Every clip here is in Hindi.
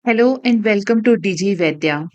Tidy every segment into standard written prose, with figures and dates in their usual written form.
Hello and welcome to DG Vedya.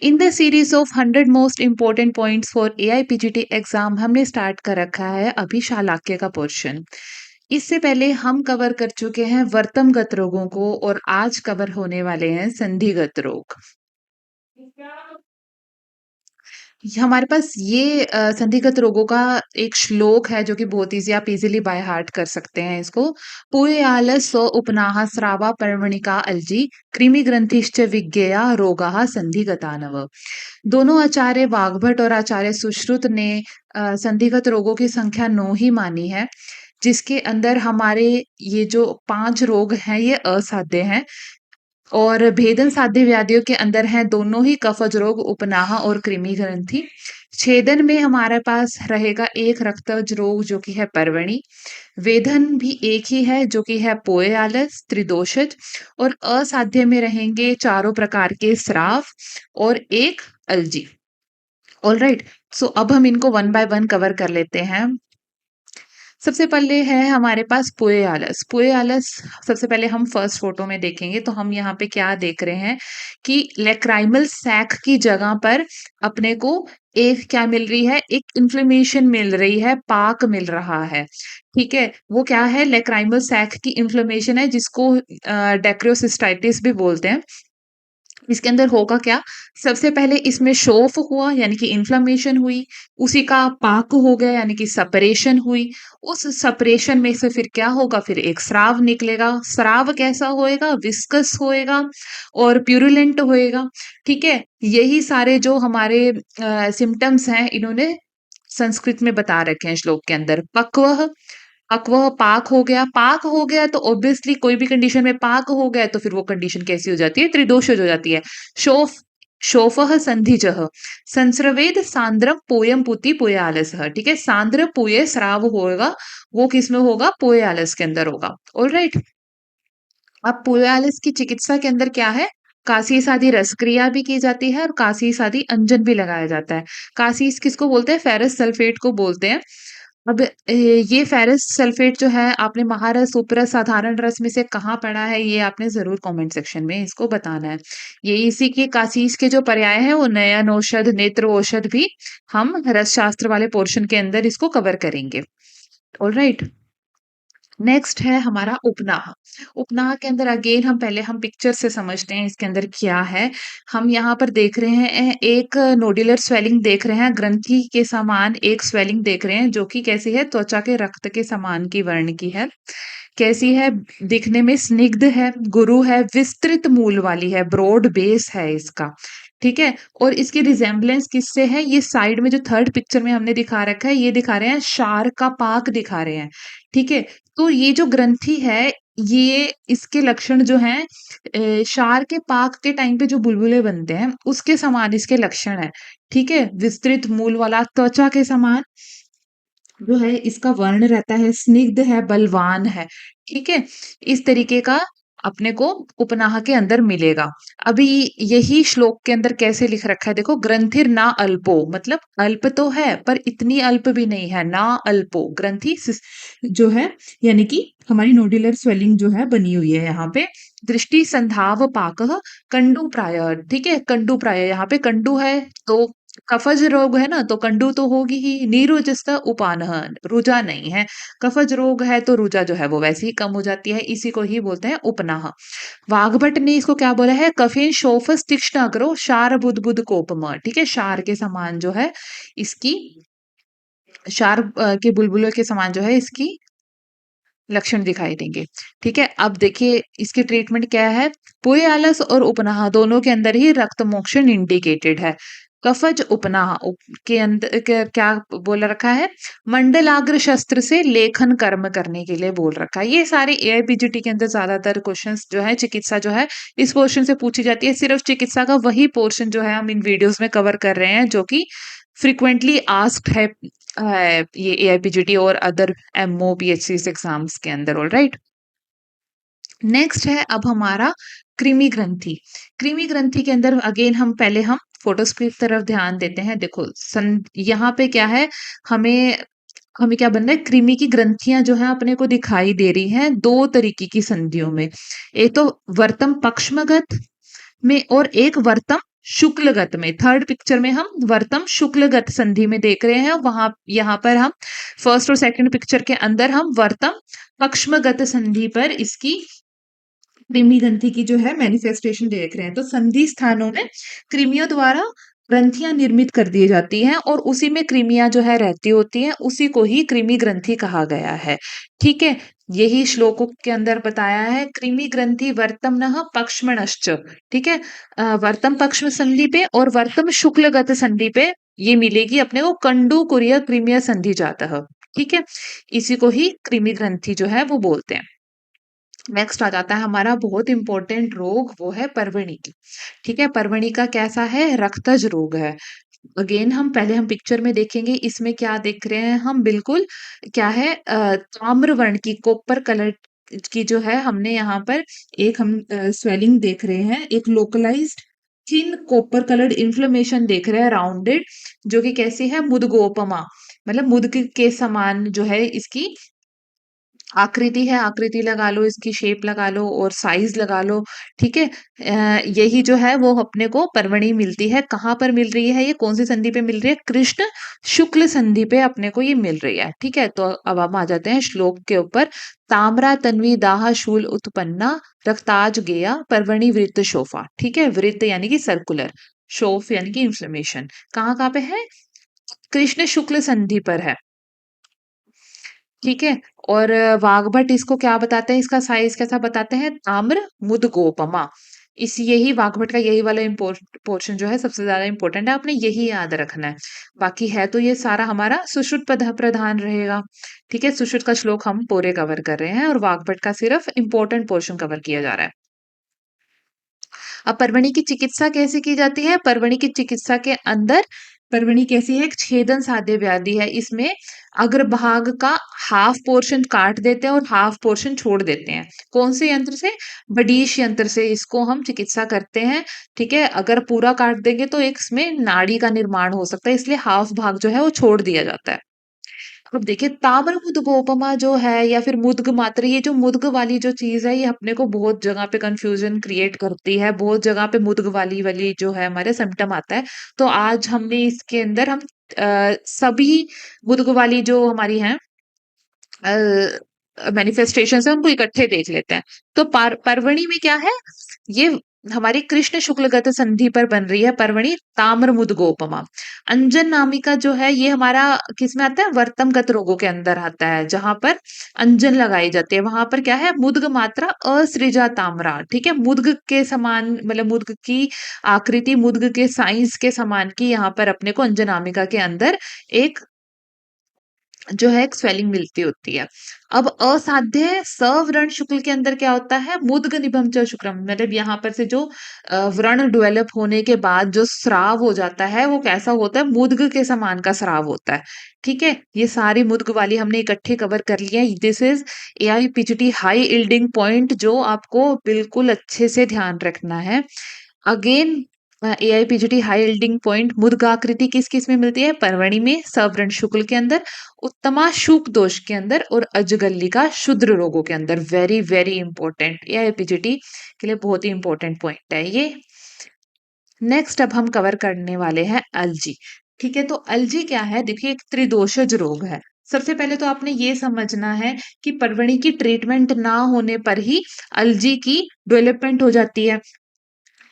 In the series of 100 most important points for AIPGT exam हमने स्टार्ट कर रखा है अभी शालाक्य का पोर्शन। इससे पहले हम कवर कर चुके हैं वर्तमगत रोगों को और आज कवर होने वाले हैं संधिगत रोग। हमारे पास ये संधिगत रोगों का एक श्लोक है जो कि बहुत ईज़ी आप इज़िली बाय हार्ट कर सकते हैं इसको। पूययालः स्व उपनाः स्रावा पर्वणिका अल्जी कृमिग्रंथिश्च विज्ञेया रोगाः संधिगतानव। दोनों आचार्य वाग्भट और आचार्य सुश्रुत ने संधिगत रोगों की संख्या 9 ही मानी है, जिसके अंदर हमारे ये जो 5 रोग हैं ये असाध्य हैं। और भेदन साध्य व्याधियों के अंदर हैं दोनों ही कफज रोग, उपनाह और कृमि ग्रंथि। छेदन में हमारे पास रहेगा एक रक्तज रोग जो कि है पर्वणी। वेदन भी एक ही है जो कि है पोएयालस, त्रिदोषज। और असाध्य में रहेंगे चारों प्रकार के स्राव और एक अलजी। ऑल राइट, सो अब हम इनको वन बाय वन कवर कर लेते हैं। सबसे पहले है हमारे पास पुएयालस। पुएयालस सबसे पहले हम फर्स्ट फोटो में देखेंगे तो हम यहाँ पे क्या देख रहे हैं कि लेक्राइमल सैक की जगह पर अपने को एक क्या मिल रही है, एक इन्फ्लेमेशन मिल रही है, पाक मिल रहा है। ठीक है, वो क्या है, लेक्राइमल सैक की इन्फ्लेमेशन है जिसको डेक्रियोसिस्टाइटिस भी बोलते हैं। इसके अंदर होगा क्या, सबसे पहले इसमें शोफ हुआ यानी कि इन्फ्लेमेशन हुई, उसी का पाक हो गया यानी कि सपरेशन हुई। उस सपरेशन में से फिर क्या होगा, फिर एक स्राव निकलेगा। स्राव कैसा होएगा, विस्कस होएगा और प्यूरुलेंट होएगा। ठीक है, यही सारे जो हमारे सिम्टम्स हैं इन्होंने संस्कृत में बता रखे हैं श्लोक के अंदर। पक्वः, अक्वह पाक हो गया। पाक हो गया तो ऑब्वियसली कोई भी कंडीशन में पाक हो गया तो फिर वो कंडीशन कैसी हो जाती है, त्रिदोषज हो जाती है। शोफ, शोफः संधिजः, संस्रवेद सांद्रम पोयम पुति पोयालसः। ठीक है, सांद्र पुय स्राव होगा, वो किसमें होगा, पोयालस के अंदर होगा। ऑल राइट, अब पोयालिस की चिकित्सा के अंदर क्या है, कासी सादी रसक्रिया भी की जाती है और कासी सादी अंजन भी लगाया जाता है। कासीस किसको बोलते हैं, फेरस सल्फेट को बोलते हैं। अब ये फेरस सल्फेट जो है आपने महारस, उपरस, साधारण रस में से कहाँ पढ़ा है, ये आपने जरूर कमेंट सेक्शन में इसको बताना है। ये इसी के कासीस के जो पर्याय है वो नयन औषध, नेत्र औषध भी हम रस शास्त्र वाले पोर्शन के अंदर इसको कवर करेंगे। ऑल राइट, नेक्स्ट है हमारा उपनाह। उपनाह के अंदर अगेन हम पिक्चर से समझते हैं इसके अंदर क्या है। हम यहाँ पर देख रहे हैं एक नोडुलर स्वेलिंग देख रहे हैं, ग्रंथि के समान एक स्वेलिंग देख रहे हैं जो कि कैसी है, त्वचा के रक्त के समान की वर्ण की है। कैसी है, दिखने में स्निग्ध है, गुरु है, विस्तृत मूल वाली है, ब्रॉड बेस है इसका। ठीक है, और इसकी रिजेम्बलेंस किससे है, ये साइड में जो थर्ड पिक्चर में हमने दिखा रखा है ये दिखा रहे हैं शार का पाक दिखा रहे हैं। ठीक है, तो ये जो ग्रंथि है ये इसके लक्षण जो हैं क्षार के पाक के टाइम पे जो बुलबुले बनते हैं उसके समान इसके लक्षण है। ठीक है, विस्तृत मूल वाला, त्वचा के समान जो है इसका वर्ण रहता है, स्निग्ध है, बलवान है। ठीक है, इस तरीके का अपने को उपनाह के अंदर मिलेगा। अभी यही श्लोक के अंदर कैसे लिख रखा है देखो, ग्रंथिर ना अल्पो, मतलब अल्प तो है पर इतनी अल्प भी नहीं है, ना अल्पो ग्रंथि जो है यानी कि हमारी नोडुलर स्वेलिंग जो है बनी हुई है यहाँ पे। दृष्टि संधाव पाक कंडु प्राय। ठीक है, कंडु प्राय, यहाँ पे कंडु है तो कफज रोग है ना, तो कंडू तो होगी ही। नीरुजस्त उपानह, रुजा नहीं है। कफज रोग है तो रुजा जो है वो वैसे ही कम हो जाती है, इसी को ही बोलते हैं उपनाह। वाग्भट ने इसको क्या बोला है, कफिन शोफस तीक्ष्ण अग्रो शार बुद बुद कोपम। ठीक है, शार के समान जो है इसकी, शार के बुलबुलों के समान जो है इसकी लक्षण दिखाई देंगे। ठीक है, अब देखिए इसकी ट्रीटमेंट क्या है। पुए आलस और उपनाह दोनों के अंदर ही रक्त मोक्षण इंडिकेटेड है। कफज उपनाह के अंदर क्या बोल रखा है, मंडलाग्र शस्त्र से लेखन कर्म करने के लिए बोल रखा है। ये सारे एआईपीजीटी के अंदर ज्यादातर क्वेश्चंस जो है चिकित्सा जो है इस पोर्शन से पूछी जाती है। सिर्फ चिकित्सा का वही पोर्शन जो है हम इन वीडियोस में कवर कर रहे हैं जो कि फ्रिक्वेंटली आस्क्ड है ये एआईपीजीटी और अदर एमओ पीएचसी एग्जाम्स के अंदर। ऑल राइट, नेक्स्ट है अब हमारा कृमि ग्रंथि। कृमि ग्रंथि के अंदर अगेन हम फोटोज की तरफ ध्यान देते हैं। देखो यहाँ पे क्या है, हमें हमें क्या बनना है, कृमि की ग्रंथियां जो है अपने को दिखाई दे रही हैं दो तरीके की संधियों में। एक तो वर्तम पक्षमगत में और एक वर्तम शुक्लगत में। थर्ड पिक्चर में हम वर्तम शुक्लगत संधि में देख रहे हैं, वहां यहाँ पर हम फर्स्ट और सेकंड पिक्चर के अंदर हम वर्तम पक्ष्मगत संधि पर इसकी कृमि ग्रंथि की जो है मैनिफेस्टेशन देख रहे हैं। तो संधि स्थानों में कृमियों द्वारा ग्रंथियां निर्मित कर दी जाती हैं और उसी में कृमियां जो है रहती होती हैं, उसी को ही कृमि ग्रंथि कहा गया है। ठीक है, यही श्लोकों के अंदर बताया है। कृमि ग्रंथि वर्तम नः पक्ष्मणश्च। ठीक है, वर्तम पक्ष्म संधि पे और वर्तम शुक्लगत संधि पे ये मिलेगी अपने को कंडू कुरिय कृमिय संधि जातः। ठीक है, इसी को ही कृमि ग्रंथि जो है वो बोलते हैं। नेक्स्ट आ जाता है हमारा बहुत इंपॉर्टेंट रोग, वो है परवणी की। ठीक है, परवणी का कैसा है, रक्तज रोग है। अगेन हम पिक्चर में देखेंगे, इसमें क्या देख रहे हैं हम, बिल्कुल क्या है, ताम्र वर्ण की कॉपर कलर की जो है, हमने यहाँ पर एक हम स्वेलिंग देख रहे हैं, एक localized thin copper coloured inflammation देख रहे हैं राउंडेड, जो कि कैसी है, मुदगोपमा, मतलब मुद्ग के समान जो है इसकी आकृति है, आकृति लगा लो, इसकी शेप लगा लो और साइज लगा लो। ठीक है, यही जो है वो अपने को परवणी मिलती है। कहाँ पर मिल रही है, ये कौन सी संधि पे मिल रही है, कृष्ण शुक्ल संधि पे अपने को ये मिल रही है। ठीक है, तो अब हम आ जाते हैं श्लोक के ऊपर। ताम्रा तन्वी दाह शूल उत्पन्ना रक्ताज गेया परवणी वृत्त शोफा। ठीक है, वृत्त यानी कि सर्कुलर, शोफ यानी कि इंफ्लेमेशन। कहाँ कहाँ पे है, कृष्ण शुक्ल संधि पर है। ठीक है, और वाग्भट इसको क्या बताते हैं, इसका साइज कैसा बताते हैं, ताम्र मुदगोपमा। इस यही वाग्भट का यही वाला पोर्शन जो है सबसे ज्यादा इंपॉर्टेंट है, आपने यही याद रखना है। बाकी है तो ये सारा हमारा सुश्रुत प्रधान रहेगा। ठीक है, सुश्रुत का श्लोक हम पूरे कवर कर रहे हैं और वाग्भट का सिर्फ इंपॉर्टेंट पोर्शन कवर किया जा रहा है। अब परवणी की चिकित्सा कैसे की जाती है, परवणी की चिकित्सा के अंदर परवणी कैसी है, एक छेदन साध्य व्याधि है। इसमें अग्रभाग का हाफ पोर्शन काट देते हैं और हाफ पोर्शन छोड़ देते हैं। कौन से यंत्र से, बडीश यंत्र से इसको हम चिकित्सा करते हैं। ठीक है, अगर पूरा काट देंगे तो एक इसमें नाड़ी का निर्माण हो सकता है, इसलिए हाफ भाग जो है वो छोड़ दिया जाता है। अब देखिए ताम्र मुद्गोपमा जो है या फिर मुद्ग मात्र, ये जो मुद्ग वाली जो चीज है, ये अपने को बहुत जगह पे कंफ्यूजन क्रिएट करती है, बहुत जगह पे मुद्ग वाली वाली जो है हमारे सिम्टम आता है। तो आज हमने इसके अंदर हम सभी मुद्ग वाली जो हमारी है मैनिफेस्टेशन है उनको इकट्ठे देख लेते हैं। तो परवणी में क्या है, ये हमारी कृष्ण शुक्लगत संधि पर बन रही है परवणी, ताम्र मुद्गोपमा। अंजन नामिका जो है ये हमारा किस में आता है, वर्तमगत रोगों के अंदर आता है, जहां पर अंजन लगाई जाती है, वहां पर क्या है, मुद्ग मात्रा असृजा ताम्रा। ठीक है, मुद्ग के समान, मतलब मुद्ग की आकृति, मुद्ग के साइज के समान की यहाँ पर अपने को अंजनामिका के अंदर एक जो है एक स्वेलिंग मिलती होती है। अब असाध्य सवर्ण शुक्ल के अंदर क्या होता है, मुद्ग निभम च शुक्रम, मतलब यहाँ पर से जो व्रण डेवलप होने के बाद जो स्राव हो जाता है वो कैसा होता है, मुद्ग के समान का स्राव होता है। ठीक है, ये सारी मुद्ग वाली हमने इकट्ठे कवर कर लिया। This is AI PGT high yielding point, जो आपको बिल्कुल अच्छे से ध्यान रखना है। अगेन एआईपीजीटी हाई यील्डिंग पॉइंट मुद्गाकृति किस किस में मिलती है, परवणी में, सवर्ण शुक्ल के अंदर, उत्तमा शुक दोष के अंदर और अजगल्लिका शुद्र रोगों के अंदर। वेरी वेरी इंपॉर्टेंट, एआईपीजीटी के लिए बहुत ही इंपॉर्टेंट पॉइंट है ये। नेक्स्ट अब हम कवर करने वाले हैं अलजी। ठीक है, तो अलजी क्या है, देखिए एक त्रिदोषज रोग है। सबसे पहले तो आपने ये समझना है कि परवणी की ट्रीटमेंट ना होने पर ही अलजी की डेवलपमेंट हो जाती है।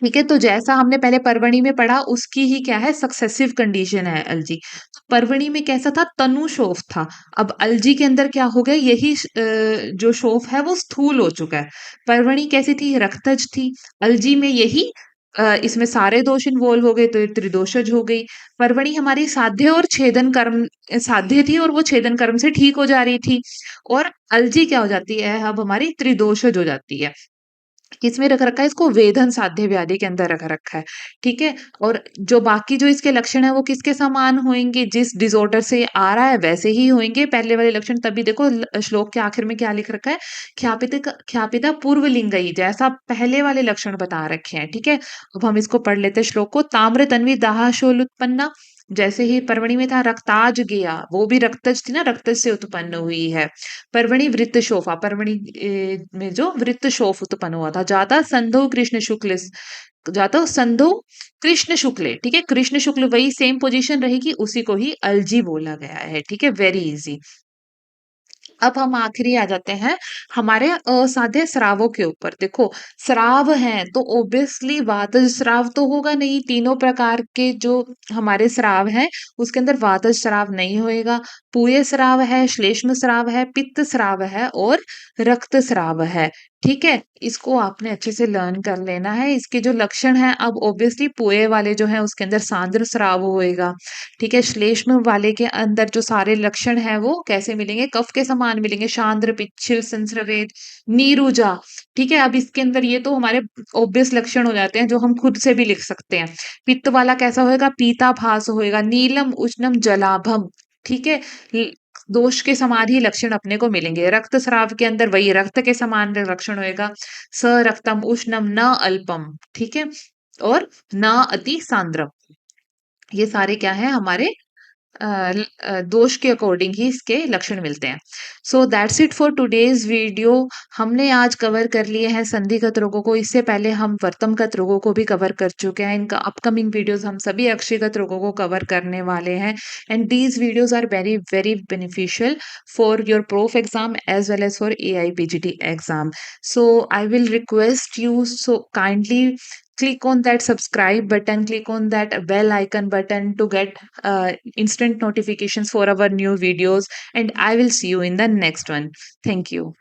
ठीक है, तो जैसा हमने पहले परवणी में पढ़ा उसकी ही क्या है, सक्सेसिव कंडीशन है अलजी। तो परवणी में कैसा था, तनु शोफ था। अब अलजी के अंदर क्या हो गया, यही जो शोफ है वो स्थूल हो चुका है। परवणी कैसी थी, रक्तज थी। अलजी में यही इसमें सारे दोष इन्वॉल्व हो गए, तो ये त्रिदोषज हो गई। परवणी हमारी साध्य और छेदन कर्म, साध्य थी और वो छेदन कर्म से ठीक हो जा रही थी। और अलजी क्या हो जाती है, अब हमारी त्रिदोषज हो जाती है। किसमें रख रखा है इसको, वेदन साध्य व्याधि के अंदर रख रखा है। ठीक है, और जो बाकी जो इसके लक्षण है वो किसके समान होंगे, जिस डिसऑर्डर से ये आ रहा है वैसे ही होंगे पहले वाले लक्षण। तभी देखो श्लोक के आखिर में क्या लिख रखा है, ख्यापिता पूर्व लिंगई, जैसा पहले वाले लक्षण बता रखे हैं। ठीक है, अब हम इसको पढ़ लेते हैं श्लोक को। ताम्र तन्वी दाह शोल उत्पन्ना, जैसे ही परवणी में था रक्ताज गया, वो भी रक्तज थी ना, रक्तज से उत्पन्न हुई है। परवणी वृत्त शोफा, परवणी में जो वृत्त शोफ उत्पन्न हुआ था, जाता संधो कृष्ण शुक्ल जातो संधो कृष्ण शुक्ल, ठीक है? कृष्ण शुक्ल वही सेम पोजीशन रहेगी, उसी को ही अलजी बोला गया है, ठीक है? Very easy. अब हम आखिरी आ जाते हैं हमारे असाध्य स्रावों के ऊपर। देखो, स्राव हैं तो ऑब्वियसली वातज स्राव तो होगा नहीं, तीनों प्रकार के जो हमारे स्राव हैं उसके अंदर वातज स्राव नहीं होएगा। पूय स्राव है, श्लेष्म स्राव है, पित्त स्राव है और रक्त स्राव है। ठीक है, इसको आपने अच्छे से लर्न कर लेना है। इसके जो लक्षण हैं, अब ऑब्वियसली पूय वाले जो हैं उसके अंदर सांद्र स्राव होएगा। ठीक है, श्लेष्म वाले के अंदर जो सारे लक्षण हैं वो कैसे मिलेंगे? कफ के समान मिलेंगे, शांद्र, पिच्छिल, संस्रवेद, नीरुजा। ठीक है, अब इसके अंदर ये तो हमारे ऑब्वियस लक्षण हो जाते हैं जो हम खुद से भी लिख सकते हैं। पित्त वाला कैसा होएगा? पीताभास होएगा, नीलम, उष्णम, जलाभम। ठीक है, दोष के समान ही लक्षण अपने को मिलेंगे। रक्त स्राव के अंदर वही रक्त के समान लक्षण होएगा, स रक्तम उष्णम न अल्पम। ठीक है, और न अति सांद्रम। ये सारे क्या है हमारे दोष के अकॉर्डिंग ही इसके लक्षण मिलते हैं। So that's it for today's video. हमने आज कवर कर लिए हैं संधिगत रोगों को। इससे पहले हम वर्तमगत रोगों को भी कवर कर चुके हैं। इनका अपकमिंग वीडियोस हम सभी अक्षयगत रोगों को कवर करने वाले हैं। And these videos are very very beneficial for your prof exam as well as for AIPGT exam. So I will request you so kindly click on that subscribe button, click on that bell icon button to get instant notifications for our new videos, and I will see you in the next one. Thank you.